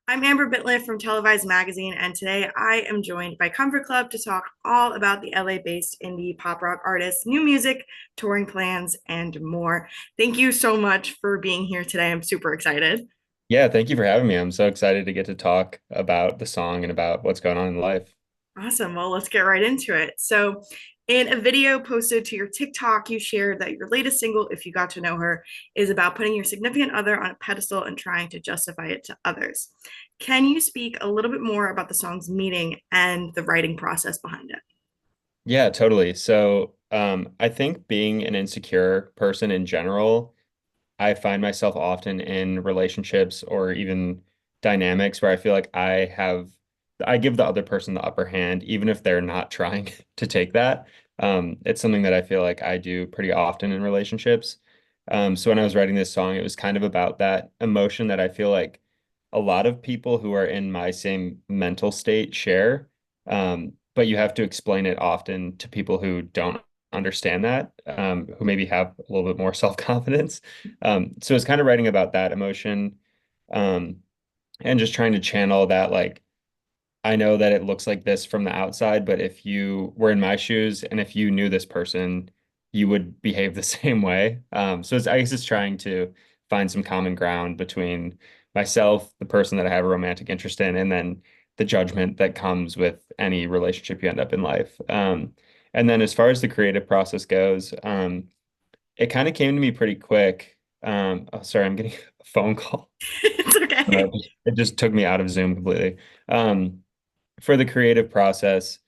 I'm Amber Bintliff from Televised magazine, and today I am joined by Comfort Club to talk all about the LA-based indie pop rock artists, new music, touring plans, and more. Thank you so much for being here today. I'm super excited. Yeah, thank you for having me. I'm so excited to get to talk about the song and about what's going on in life. Awesome. Well, let's get right into it. So, in a video posted to your TikTok, you shared that your latest single, If You Got to Know Her, is about putting your significant other on a pedestal and trying to justify it to others. Can you speak a little bit more about the song's meaning and the writing process behind it? Yeah, totally. I think being an insecure person in general, I find myself often in relationships or even dynamics where I feel like I give the other person the upper hand, even if they're not trying to take that. It's something that I feel like I do pretty often in relationships. So when I was writing this song, it was kind of about that emotion that I feel like a lot of people who are in my same mental state share. But you have to explain it often to people who don't understand that, who maybe have a little bit more self-confidence. So it's kind of writing about that emotion, um, and just trying to channel that, like, I know that it looks like this from the outside, but if you were in my shoes and if you knew this person, you would behave the same way. I guess it's trying to find some common ground between myself, the person that I have a romantic interest in, and then the judgment that comes with any relationship you end up in life. And then as far as the creative process goes, it kind of came to me pretty quick. Oh, sorry, I'm getting a phone call. It's okay. It just took me out of Zoom completely. For the creative process,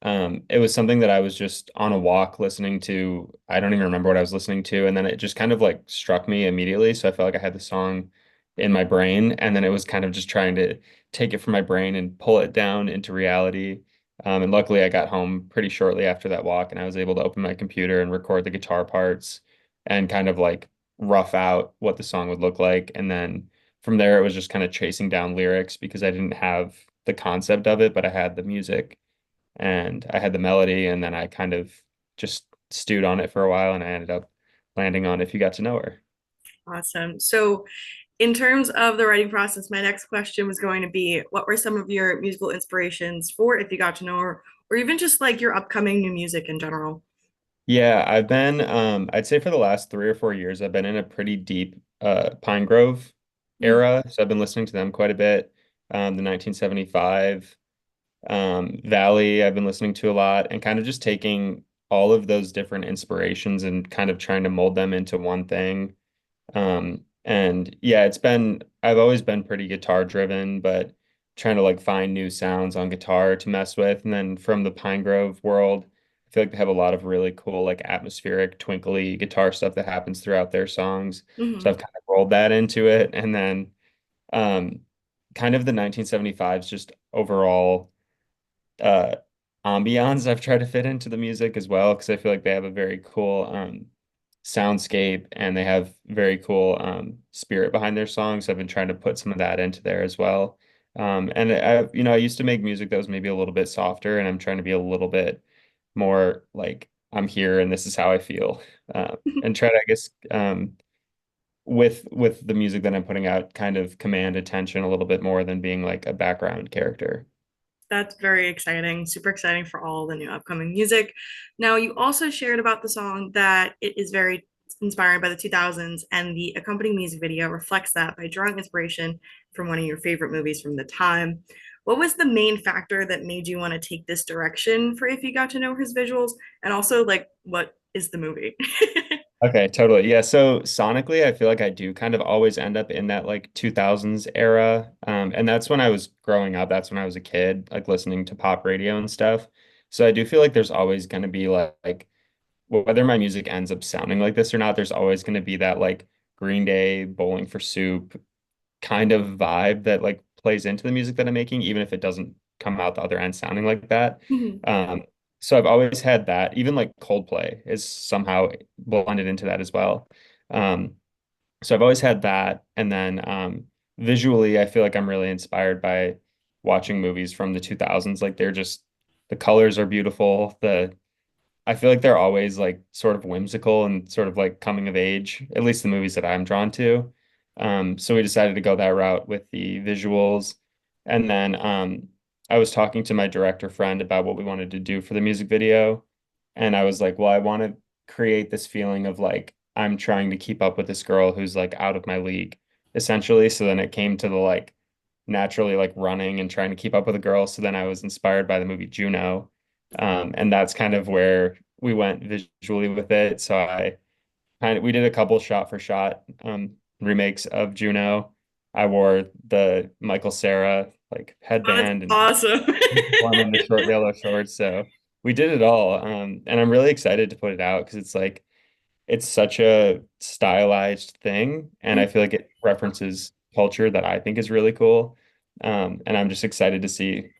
it was something that I was just on a walk listening to. I don't even remember what I was listening to, and then it just kind of like struck me immediately. So I felt like I had the song in my brain, and then it was kind of just trying to take it from my brain and pull it down into reality. And luckily, I got home pretty shortly after that walk, and I was able to open my computer and record the guitar parts and kind of like rough out what the song would look like. And then from there, it was just kind of chasing down lyrics because I didn't have the concept of it, but I had the music and I had the melody, and then I kind of just stewed on it for a while, and I ended up landing on If You Got to Know Her. Awesome. So, in terms of the writing process, my next question was going to be what were some of your musical inspirations for If You Got to Know Her, or even just like your upcoming new music in general? Yeah, I'd say for the last 3 or 4 years, I've been in a pretty deep Pine Grove Mm. era. So I've been listening to them quite a bit. The 1975 Valley, I've been listening to a lot, and kind of just taking all of those different inspirations and kind of trying to mold them into one thing. And yeah, I've always been pretty guitar driven, but trying to like find new sounds on guitar to mess with. And then from the Pine Grove world, I feel like they have a lot of really cool, like atmospheric, twinkly guitar stuff that happens throughout their songs. So Hmm. I've kind of rolled that into it. And then um, kind of the 1975s, just overall uh ambiance I've tried to fit into the music as well, because I feel like they have a very cool soundscape and they have very cool spirit behind their songs. So I've been trying to put some of that into there as well. And I used to make music that was maybe a little bit softer, and I'm trying to be a little bit more like I'm here and this is how I feel. And try to, I guess, with the music that I'm putting out, kind of command attention a little bit more than being like a background character. That's very exciting, super exciting for all the new upcoming music. Now, you also shared about the song that it is very inspired by the 2000s, and the accompanying music video reflects that by drawing inspiration from one of your favorite movies from the time. What was the main factor that made you want to take this direction for If You Got to Know His visuals? And also, like, what is the movie? Okay, totally. Yeah, so sonically, I feel like I do kind of always end up in that like 2000s era. And that's when I was growing up. That's when I was a kid, like listening to pop radio and stuff. So I do feel like there's always going to be like whether my music ends up sounding like this or not, there's always going to be that like Green Day, Bowling for Soup kind of vibe that like plays into the music that I'm making, even if it doesn't come out the other end sounding like that. Mhm. Um, so I've always had that. Even like Coldplay is somehow blended into that as well. Um, so I've always had that. And then visually, I feel like I'm really inspired by watching movies from the 2000s. Like the colors are beautiful. I feel like they're always like sort of whimsical and sort of like coming of age, at least the movies that I'm drawn to. So we decided to go that route with the visuals. And then I was talking to my director friend about what we wanted to do for the music video. And I was like, well, I want to create this feeling of like I'm trying to keep up with this girl who's like out of my league, essentially. So then it came to the like naturally like running and trying to keep up with a girl. So then I was inspired by the movie Juno. And that's kind of where we went visually with it. So I kind of we did a couple shot for shot remakes of Juno. I wore the Michael Cera like Oh, that's headband and awesome. one in the short yellow shorts. So we did it all. And I'm really excited to put it out because it's like it's such a stylized thing, and I feel like it references culture that I think is really cool. And I'm just excited to see,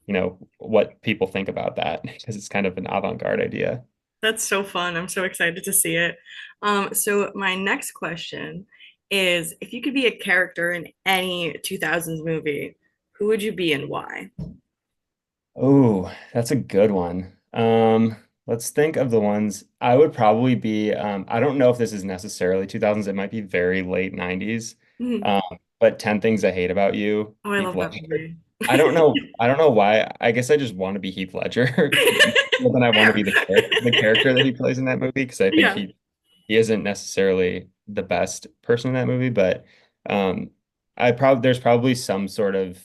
what people think about that because it's kind of an avant-garde idea. That's so fun. I'm so excited to see it. So my next question is if you could be a character in any 2000s movie, who would you be and why? Oh, that's a good one. Let's think of the ones I would probably be. I don't know if this is necessarily 2000s. It might be very late 90s. Mhm. Um, but 10 Things I Hate About You, Oh, I Heath love that Ledger. movie. I don't know. I don't know why. I guess I just want to be Heath Ledger more than I want to Fair. be the character that he plays in that movie because I think Yeah. he isn't necessarily the best person in that movie, but um, there's probably some sort of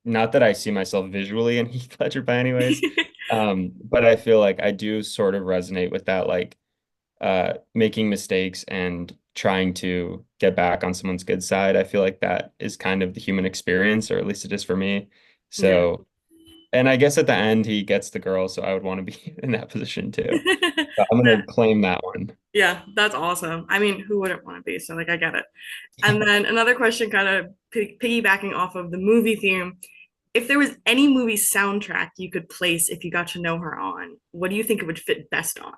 not that I see myself visually in Heath Ledger by anyways, but I feel like I do sort of resonate with that, like making mistakes and trying to get back on someone's good side. I feel like that is kind of the human experience, or at least it is for me. Yeah. So, and I guess at the end he gets the girl, so I would want to be in that position too. So I'm gonna claim that one. Yeah, that's awesome. I mean, who wouldn't want to be? So, like, I get it. And then another question, kind of piggybacking off of the movie theme. If there was any movie soundtrack you could place if you got to know her on, what do you think it would fit best on?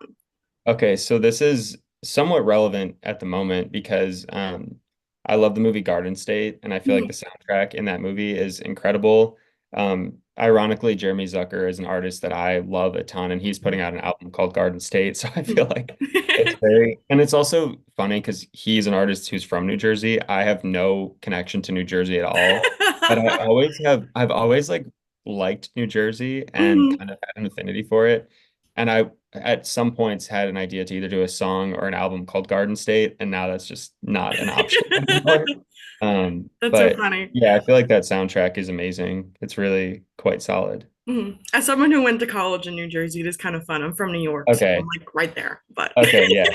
Okay, so this is somewhat relevant at the moment because I love the movie Garden State, and I feel like the Mhm. soundtrack in that movie is incredible. Ironically, Jeremy Zucker is an artist that I love a ton, and he's putting out an album called Garden State. So I feel like it's very, and it's also funny because he's an artist who's from New Jersey. I have no connection to New Jersey at all, but I've always like liked New Jersey and Mhm. kind of had an affinity for it. And I at some points had an idea to either do a song or an album called Garden State, and now that's just not an option anymore. That's so But funny. yeah, I feel like that soundtrack is amazing. It's really quite solid. Mhm. As someone who went to college in New Jersey, it is kind of fun. I'm from New York, so I'm Okay. like right there. But Okay, yeah.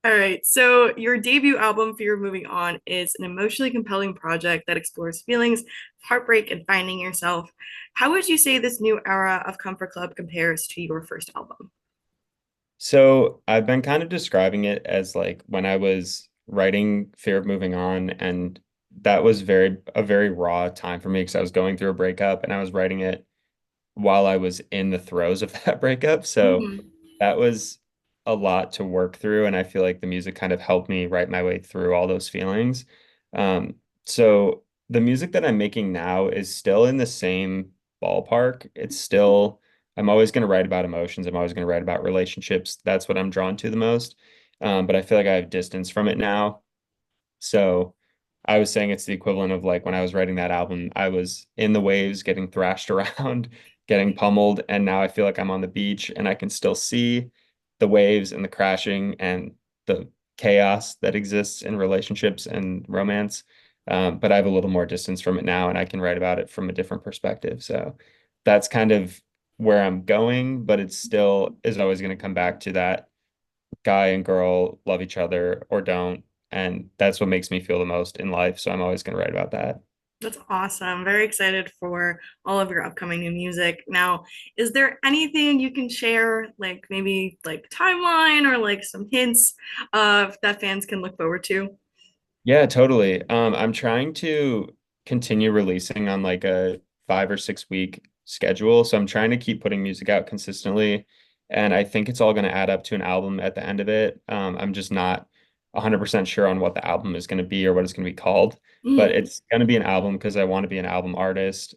all right. So your debut album, Fear of Moving On, is an emotionally compelling project that explores feelings, heartbreak, and finding yourself. How would you say this new era of Comfort Club compares to your first album? So I've been kind of describing it as like when I was writing Fear of Moving On, and that was a very raw time for me because I was going through a breakup and I was writing it while I was in the throes of that breakup. So Mhm. that was a lot to work through, and I feel like the music kind of helped me write my way through all those feelings. So the music that I'm making now is still in the same ballpark. It's still, I'm always going to write about emotions. I'm always going to write about relationships. That's what I'm drawn to the most. But I feel like I have distance from it now. So I was saying it's the equivalent of like when I was writing that album, I was in the waves, getting thrashed around, getting pummeled, and now I feel like I'm on the beach and I can still see the waves and the crashing and the chaos that exists in relationships and romance. But I have a little more distance from it now and I can write about it from a different perspective. So that's kind of where I'm going, but it still is always going to come back to that guy and girl love each other or don't. And that's what makes me feel the most in life. So I'm always going to write about that. That's awesome. Very excited for all of your upcoming new music. Now, is there anything you can share, like maybe like timeline or like some hints that fans can look forward to? Yeah, totally. I'm trying to continue releasing on like a 5 or 6 week schedule. So I'm trying to keep putting music out consistently. And I think it's all going to add up to an album at the end of it. I'm just not 100% sure on what the album is going to be or what it's going to be called, but Mhm. it's going to be an album because I want to be an album artist.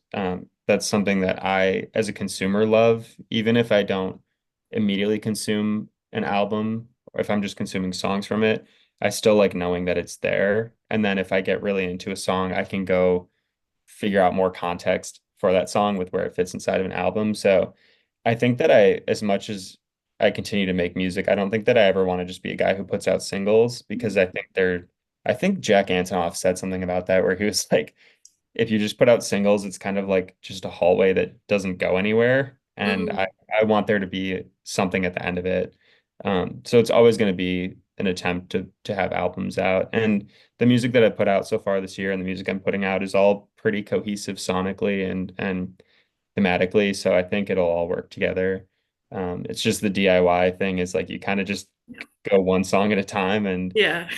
That's something that I, as a consumer, love, even if I don't immediately consume an album or if I'm just consuming songs from it. I still like knowing that it's there. And then if I get really into a song, I can go figure out more context for that song with where it fits inside of an album. So I think that as much as I continue to make music, I don't think that I ever want to just be a guy who puts out singles because I think Jack Antonoff said something about that where he was like, if you just put out singles, it's kind of like just a hallway that doesn't go anywhere. And Mm, I want there to be something at the end of it. So it's always going to be an attempt to have albums out. And the music that I put out so far this year and the music I'm putting out is all pretty cohesive sonically and thematically. So I think it'll all work together. It's just the DIY thing is like you kind of just go one song at a time yeah.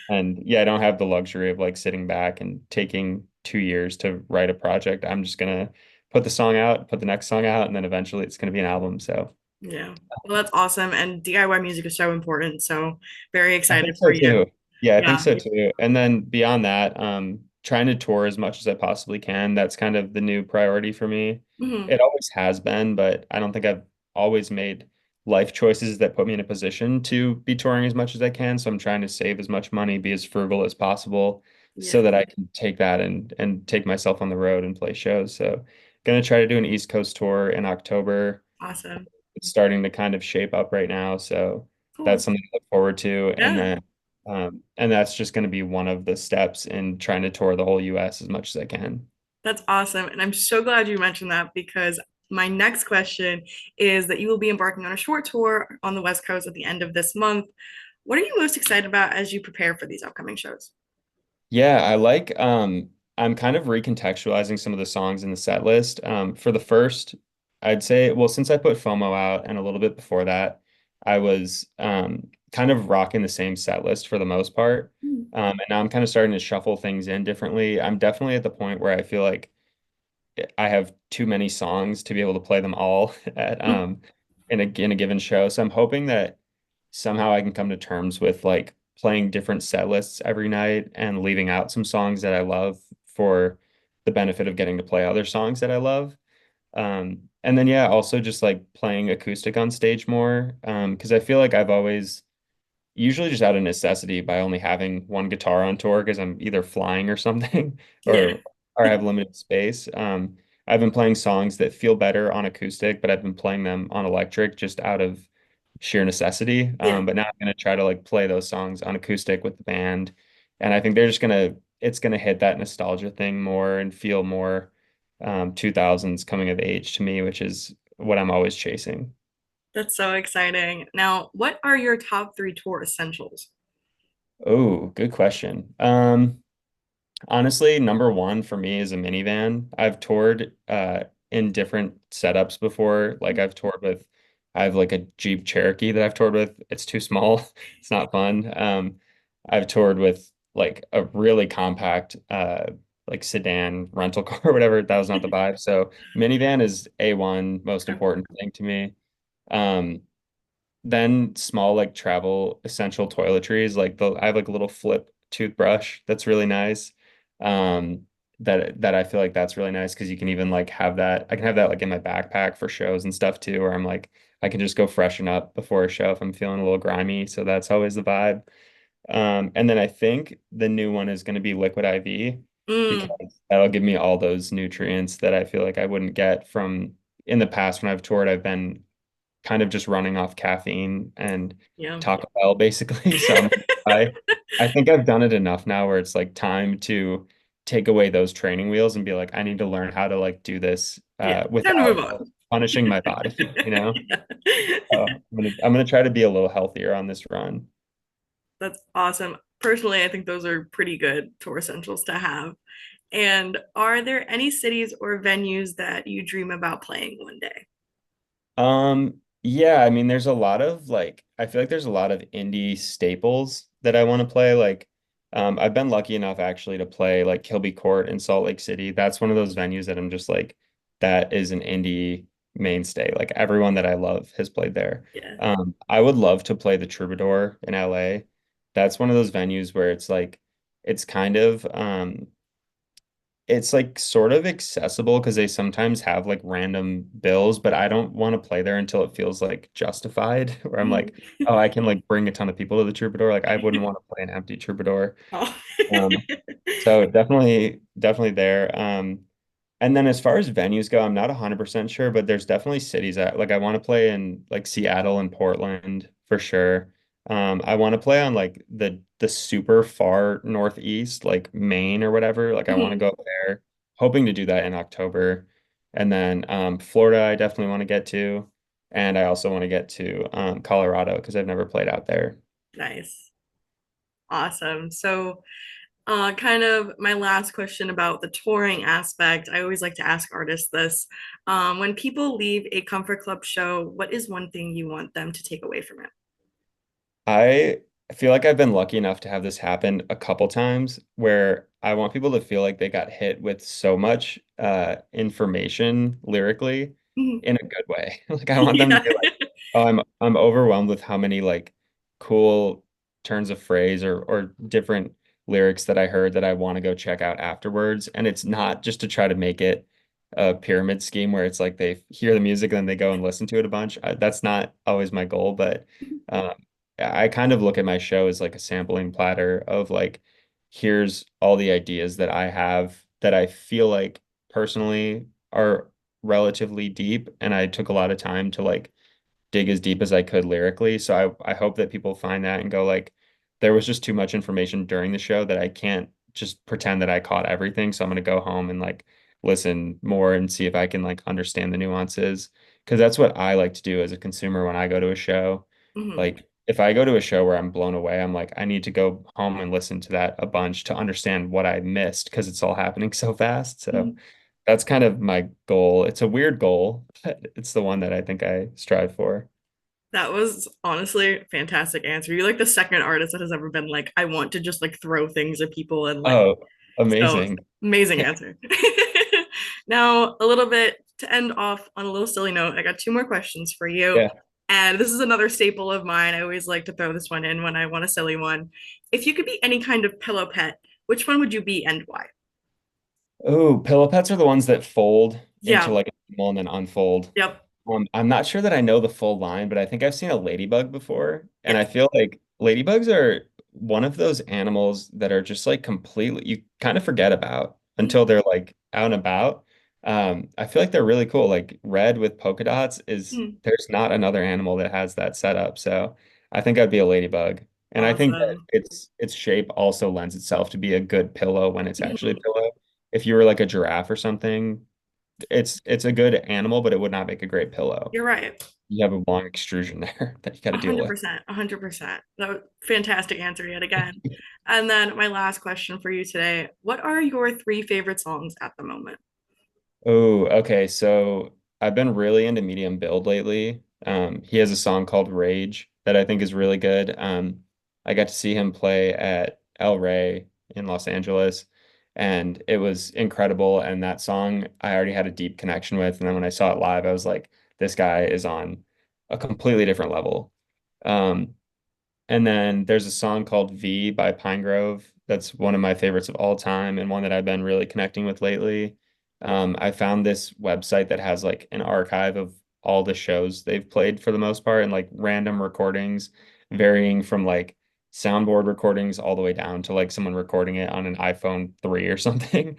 and yeah, I don't have the luxury of like sitting back and taking 2 years to write a project. I'm just gonna put the song out, put the next song out, and then eventually it's gonna be an album. So Yeah. Well, that's awesome. And DIY music is so important. So very I excited think for so you. too. Yeah, I think Yeah. so too. And then beyond that, trying to tour as much as I possibly can. That's kind of the new priority for me. Hmm. It always has been, but I don't think I've always made life choices that put me in a position to be touring as much as I can. So I'm trying to save as much money, be as frugal as possible, Yeah. so that I can take that and take myself on the road and play shows. So gonna try to do an East Coast tour in October. Awesome. It's starting to kind of shape up right now. So that's Cool. something to look forward to. Yeah. And that's just going to be one of the steps in trying to tour the whole US as much as I can. That's awesome. And I'm so glad you mentioned that because my next question is that you will be embarking on a short tour on the West Coast at the end of this month. What are you most excited about as you prepare for these upcoming shows? Yeah, I'm kind of recontextualizing some of the songs in the set list. For the first, I'd say, well, since I put FOMO out and a little bit before that, I was kind of rocking the same set list for the most part. Mm. And now I'm kind of starting to shuffle things in differently. I'm definitely at the point where I feel like I have too many songs to be able to play them all at in a given show. So I'm hoping that somehow I can come to terms with like playing different set lists every night and leaving out some songs that I love for the benefit of getting to play other songs that I love. And then yeah, also just like playing acoustic on stage more. Because I feel like I've always usually just out of necessity by only having one guitar on tour because I'm either flying or something Yeah. or I have limited space. I've been playing songs that feel better on acoustic, but I've been playing them on electric just out of sheer necessity. Yeah. But now I'm gonna try to like play those songs on acoustic with the band. And I think it's gonna hit that nostalgia thing more and feel more 2000s coming of age to me, which is what I'm always chasing. That's so exciting. Now, what are your top three tour essentials? Oh, good question. Honestly, number one for me is a minivan. I've toured in different setups before. I have like a Jeep Cherokee that I've toured with. It's too small. It's not fun. I've toured with like a really compact like sedan rental car or whatever. That was not the vibe. So minivan is A1, most important thing to me. Um, then small like travel essential toiletries, I have like a little flip toothbrush that's really nice. Um, that I feel like that's really nice because you can even like have that. I can have that like in my backpack for shows and stuff too, where I'm like I can just go freshen up before a show if I'm feeling a little grimy. So that's always the vibe. And then I think the new one is going to be Liquid IV Mm, because that'll give me all those nutrients that I feel like I wouldn't get from in the past when I've toured. I've been kind of just running off caffeine and yeah. Taco Bell basically. I think I've done it enough now where it's like time to take away those training wheels and be like, I need to learn how to like do this Yeah. Time to move without on. punishing my body, you know? Yeah. I'm gonna try to be a little healthier on this run. That's awesome. Personally, I think those are pretty good tour essentials to have. And are there any cities or venues that you dream about playing one day? Yeah, I mean, there's a lot of like, I feel like there's a lot of indie staples that I want to play. I've been lucky enough actually to play like Kilby Court in Salt Lake City. That's one of those venues that I'm just like, that is an indie mainstay. Like everyone that I love has played there. Yeah. I would love to play the Troubadour in LA. That's one of those venues where it's like, it's kind of, it's like sort of accessible because they sometimes have like random bills, but I don't want to play there until it feels like justified, where I'm Mhm. like, oh, I can like bring a ton of people to the Troubadour. Like I wouldn't want to play an empty Troubadour. Oh. Um, so definitely there. And then as far as venues go, I'm not 100% sure, but there's definitely cities that like I want to play in like Seattle and Portland for sure. I want to play on like the super far northeast, like Maine or whatever. Like I want to Mhm. go up there, hoping to do that in October. And then Florida, I definitely want to get to, and I also want to get to Colorado because I've never played out there. Nice. Awesome. So, kind of my last question about the touring aspect. I always like to ask artists this. When people leave a Comfort Club show, what is one thing you want them to take away from it? I feel like I've been lucky enough to have this happen a couple times where I want people to feel like they got hit with so much information lyrically Mhm. in a good way. Like I want them to Yeah. be like, oh, I'm overwhelmed with how many like cool turns of phrase or different lyrics that I heard that I want to go check out afterwards. And it's not just to try to make it a pyramid scheme where it's like they hear the music and then they go and listen to it a bunch. That's not always my goal, but um, I kind of look at my show as like a sampling platter of like, here's all the ideas that I have that I feel like personally are relatively deep. And I took a lot of time to like dig as deep as I could lyrically. So I hope that people find that and go like, there was just too much information during the show that I can't just pretend that I caught everything. So I'm gonna go home and like listen more and see if I can like understand the nuances. Because that's what I like to do as a consumer when I go to a show. Mhm. Like if I go to a show where I'm blown away, I'm like, I need to go home and listen to that a bunch to understand what I missed because it's all happening so fast. So Mhm. that's kind of my goal. It's a weird goal, but it's the one that I think I strive for. That was honestly a fantastic answer. You're like the second artist that has ever been like, I want to just like throw things at people and like, Oh, so amazing. amazing answer. Now, a little bit to end off on a little silly note, I got two more questions for you. Yeah. And this is another staple of mine. I always like to throw this one in when I want a silly one. If you could be any kind of pillow pet, which one would you be and why? Oh, pillow pets are the ones that fold into Yeah. like a animal and then unfold. Yep. I'm not sure that I know the full line, but I think I've seen a ladybug before, and I Yes. feel like ladybugs are one of those animals that are just like completely you kind of forget about Mhm. until they're like out and about. I feel like they're really cool. Like red with polka dots is Mhm. there's not another animal that has that setup. So I think I'd be a ladybug. And I think that Awesome. its shape also lends itself to be a good pillow when it's actually a Mhm. pillow. If you were like a giraffe or something, it's a good animal, but it would not make a great pillow. You're right. You have a long extrusion there that you got to deal with. 100%. 100%. That was fantastic answer yet again. And then my last question for you today. What are your three favorite songs at the moment? Oh, okay. So I've been really into Medium Build lately. He has a song called Rage that I think is really good. I got to see him play at El Rey in Los Angeles, and it was incredible. And that song I already had a deep connection with. And then when I saw it live, I was like, this guy is on a completely different level. Um, And then there's a song called V by Pinegrove. That's one of my favorites of all time and one that I've been really connecting with lately. I found this website that has like an archive of all the shows they've played for the most part and like random recordings, varying from like soundboard recordings all the way down to like someone recording it on an iPhone 3 or something.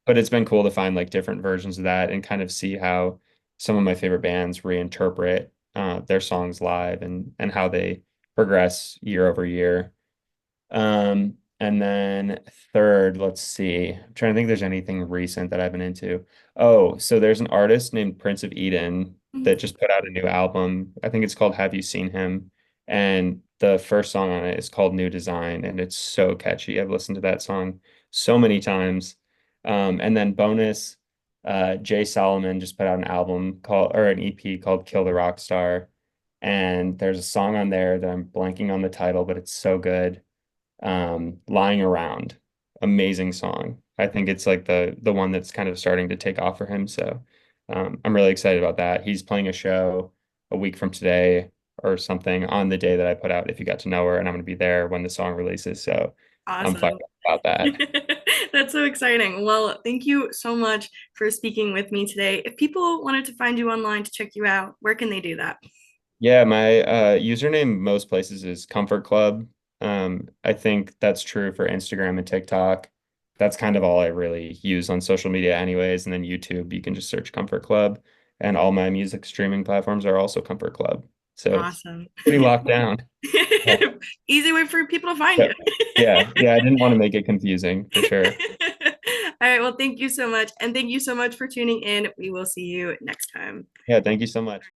But it's been cool to find like different versions of that and kind of see how some of my favorite bands reinterpret their songs live and how they progress year over year. And then third, let's see. I'm trying to think if there's anything recent that I've been into. Oh, so there's an artist named Prince of Eden that just put out a new album. I think it's called Have You Seen Him? And the first song on it is called New Design, and it's so catchy. I've listened to that song so many times. And then bonus, Jay Solomon just put out an album called or an EP called Kill the Rock Star. And there's a song on there that I'm blanking on the title, but it's so good. Lying Around. Amazing song. I think it's like the one that's kind of starting to take off for him. So I'm really excited about that. He's playing a show a week from today or something on the day that I put out If You Got to Know Her, and I'm going to be there when the song releases. So I'm fired Awesome. up about that. That's so exciting. Well, thank you so much for speaking with me today. If people wanted to find you online to check you out, where can they do that? Yeah, my username most places is Comfort Club. I think that's true for Instagram and TikTok. That's kind of all I really use on social media anyways. And then YouTube, you can just search Comfort Club. And all my music streaming platforms are also Comfort Club. So it's Awesome. pretty locked down. Yeah. Easy way for people to find you. Yep. Yeah. Yeah. I didn't want to make it confusing for sure. All right. Well, thank you so much. And thank you so much for tuning in. We will see you next time. Yeah. Thank you so much.